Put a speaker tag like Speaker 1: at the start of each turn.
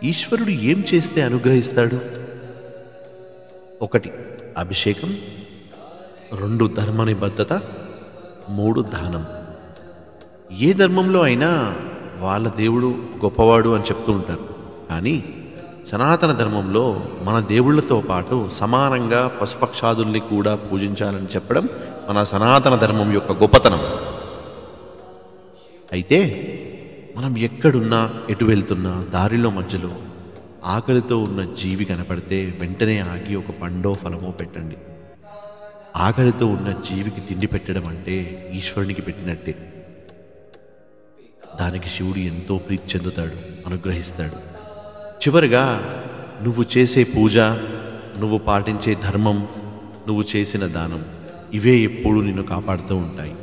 Speaker 1: ఈశ్వరుడు ఏం చేస్తే అనుగ్రహిస్తాడు? 1 అభిషేకం, 2 ధర్మ నిబద్ధత, 3 దానం. ఏ ధర్మంలో అయినా వాళ్ళ దేవుడు గొప్పవాడు అని చెప్తూ ఉంటారు. కానీ సనాతన ధర్మంలో మన దేవుళ్లతో పాటు సమానంగా పశుపక్షాదుల్ని కూడా పూజించాలని చెప్పడం మన సనాతన ధర్మం యొక్క గొప్పతనం. అయితే మనం ఎక్కడున్నా, ఎటు వెళ్తున్నా దారిలో మధ్యలో ఆకలితో ఉన్న జీవి కనపడితే వెంటనే ఆగి ఒక పండో ఫలమో పెట్టండి. ఆకలితో ఉన్న జీవికి తిండి పెట్టడం అంటే ఈశ్వరునికి పెట్టినట్టే. దానికి శివుడు ఎంతో ప్రీతి చెందుతాడు, అనుగ్రహిస్తాడు. చివరిగా నువ్వు చేసే పూజ, నువ్వు పాటించే ధర్మం, నువ్వు చేసిన దానం, ఇవే ఎప్పుడూ నిన్ను కాపాడుతూ ఉంటాయి.